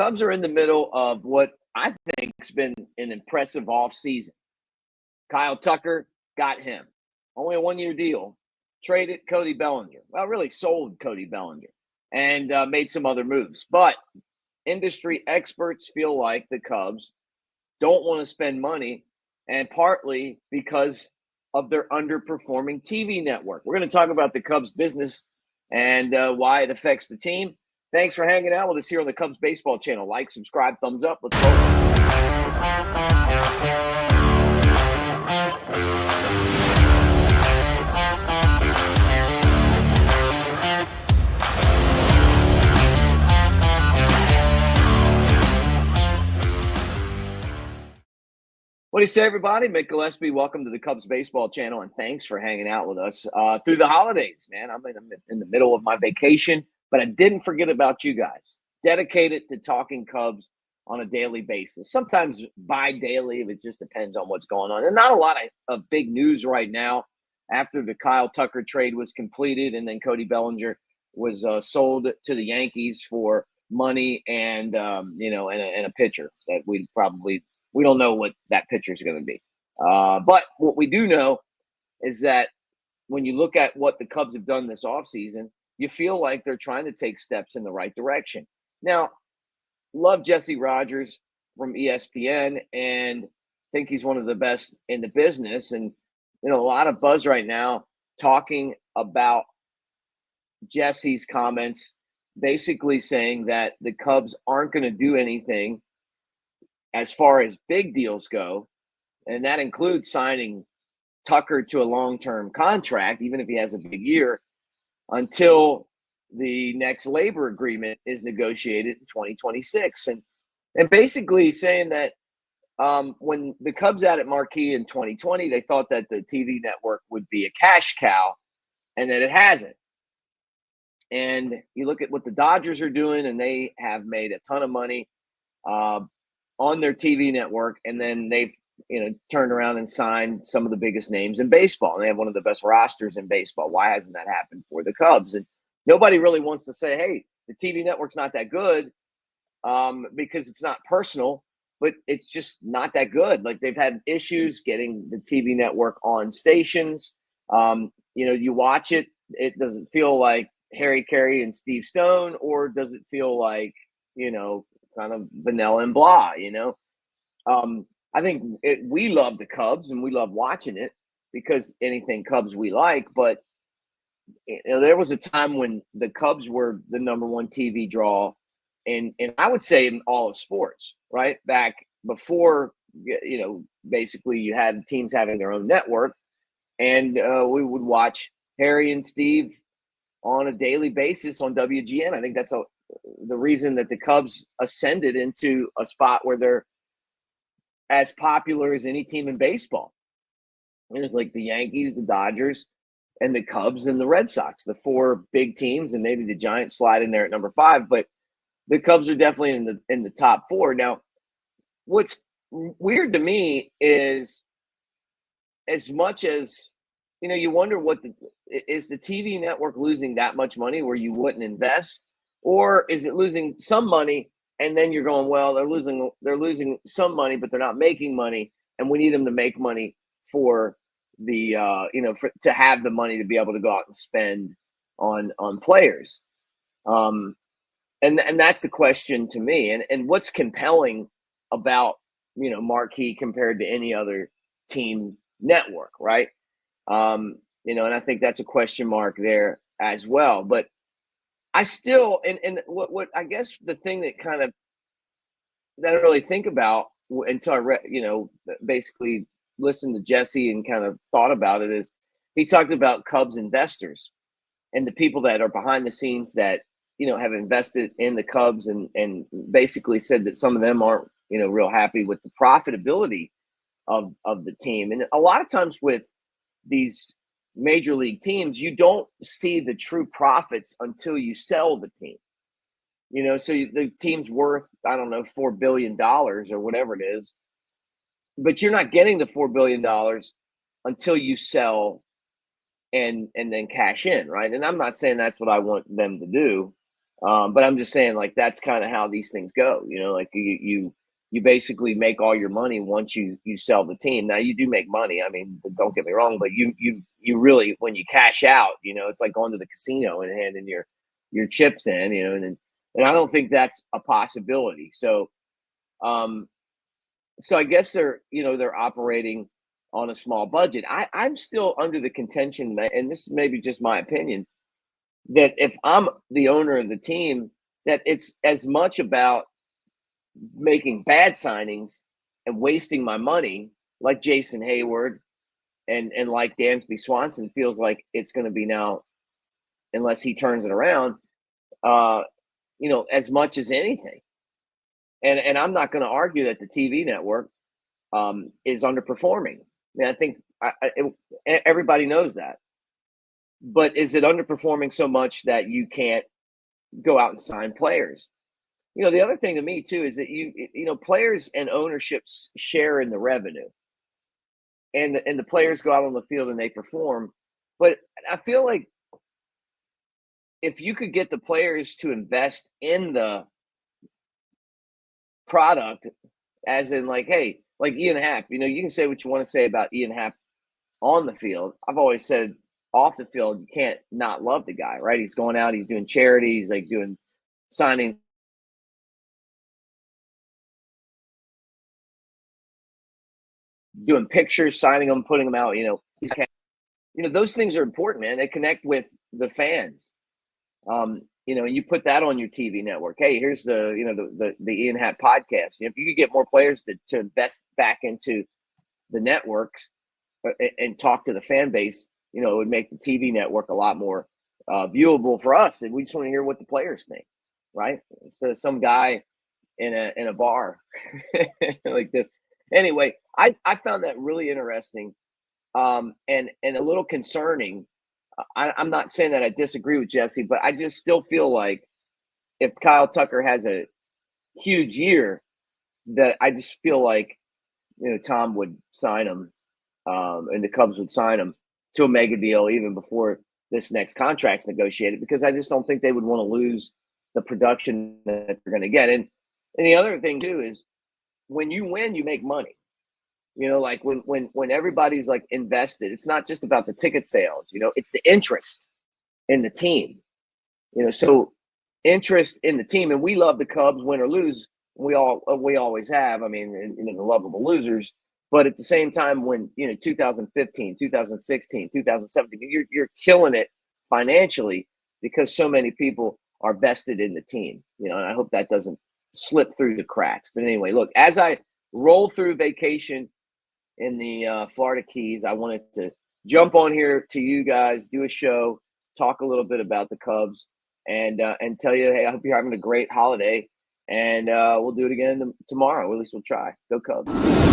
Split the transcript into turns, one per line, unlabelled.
Cubs are in the middle of what I think has been an impressive offseason. Kyle Tucker got him. Only a one-year deal. Traded Cody Bellinger. Well, really sold Cody Bellinger and made some other moves. But industry experts feel like the Cubs don't want to spend money, and partly because of their underperforming TV network. We're going to talk about the Cubs business and why it affects the team. Thanks for hanging out with us here on the Cubs Baseball Channel. Like, subscribe, thumbs up. Let's go. What do you say, everybody? Mick Gillespie, welcome to the Cubs Baseball Channel, and thanks for hanging out with us through the holidays, man. I'm in the middle of my vacation, but I didn't forget about you guys. Dedicated to talking Cubs on a daily basis, sometimes bi-daily. It just depends on what's going on. And not a lot of big news right now after the Kyle Tucker trade was completed, and then Cody Bellinger was sold to the Yankees for money and a pitcher that we don't know what that pitcher is going to be. But what we do know is that when you look at what the Cubs have done this offseason, you feel like they're trying to take steps in the right direction. Now, love Jesse Rogers from ESPN and think he's one of the best in the business. And, a lot of buzz right now talking about Jesse's comments, basically saying that the Cubs aren't going to do anything as far as big deals go, and that includes signing Tucker to a long-term contract, even if he has a big year, until the next labor agreement is negotiated in 2026. And basically saying that when the Cubs added Marquee in 2020, they thought that the TV network would be a cash cow, and that it hasn't. And you look at what the Dodgers are doing, and they have made a ton of money on their TV network, and then they've turned around and signed some of the biggest names in baseball, and they have one of the best rosters in baseball. Why hasn't that happened for the Cubs? And nobody really wants to say, hey, the TV network's not that good because it's not personal, but it's just not that good. Like, they've had issues getting the TV network on stations. You watch it, it doesn't feel like Harry Carey and Steve Stone, or does it feel like, kind of vanilla and blah, I think we love the Cubs and we love watching it because anything Cubs we like. But there was a time when the Cubs were the number one TV draw, and I would say in all of sports, right? Back before, basically you had teams having their own network, and we would watch Harry and Steve on a daily basis on WGN. I think that's the reason that the Cubs ascended into a spot where they're as popular as any team in baseball. It's like the Yankees, the Dodgers, and the Cubs and the Red Sox, the four big teams, and maybe the Giants slide in there at number 5. But the Cubs are definitely in the top 4. Now, what's weird to me is, as much as you wonder is the TV network losing that much money where you wouldn't invest? Or is it losing some money, and then you're going, well, they're losing some money, but they're not making money, and we need them to make money for the to have the money to be able to go out and spend on players. And that's the question to me. And what's compelling about Marquee compared to any other team network, right? And I think that's a question mark there as well. But I still, and what I guess the thing that kind of that I didn't really think about until I read, basically listened to Jesse and kind of thought about it, is he talked about Cubs investors and the people that are behind the scenes that, have invested in the Cubs, and basically said that some of them aren't, real happy with the profitability of the team. And a lot of times with these major league teams, you don't see the true profits until you sell the team. So the team's worth, I don't know, $4 billion or whatever it is, but you're not getting the $4 billion until you sell and then cash in, right? And I'm not saying that's what I want them to do. But I'm just saying, like, that's kind of how these things go. Like you basically make all your money once you sell the team. Now you do make money. I mean, don't get me wrong, but you really, when you cash out, it's like going to the casino and handing your chips in, and I don't think that's a possibility. Um, so I guess they're operating on a small budget. I'm still under the contention, and this is maybe just my opinion, that if I'm the owner of the team, that it's as much about making bad signings and wasting my money, like Jason Hayward and like Dansby Swanson feels like it's going to be now, unless he turns it around. Uh, as much as anything. And I'm not going to argue that the TV network is underperforming. I mean, I think everybody knows that. But is it underperforming so much that you can't go out and sign players? The other thing to me too is that players and ownerships share in the revenue, and the players go out on the field and they perform. But I feel like if you could get the players to invest in the product, as in, like, hey, like Ian Happ, you can say what you want to say about Ian Happ on the field. I've always said off the field, you can't not love the guy, right? He's going out, he's doing charity, he's like doing signing, doing pictures, signing them, putting them out. Those things are important, man. They connect with the fans. You put that on your TV network. Hey, here's the Ian Happ podcast. If you could get more players to invest back into the networks and talk to the fan base, it would make the TV network a lot more viewable for us. And we just want to hear what the players think, right? Instead of some guy in a bar like this. Anyway, I found that really interesting, and a little concerning. I'm not saying that I disagree with Jesse, but I just still feel like if Kyle Tucker has a huge year, that I just feel like Tom would sign him, and the Cubs would sign him to a mega deal even before this next contract's negotiated, because I just don't think they would want to lose the production that they're going to get. And the other thing too is, when you win, you make money. Like when everybody's like invested, it's not just about the ticket sales. It's the interest in the team. So interest in the team, and we love the Cubs, win or lose. We always have. I mean, the lovable losers. But at the same time, when 2015, 2016, 2017, you're killing it financially because so many people are vested in the team. And I hope that doesn't slip through the cracks. But anyway, look, as I roll through vacation in the Florida Keys, I wanted to jump on here to you guys, do a show, talk a little bit about the Cubs, and tell you, hey, I hope you're having a great holiday, and we'll do it again tomorrow. Or at least we'll try. Go Cubs.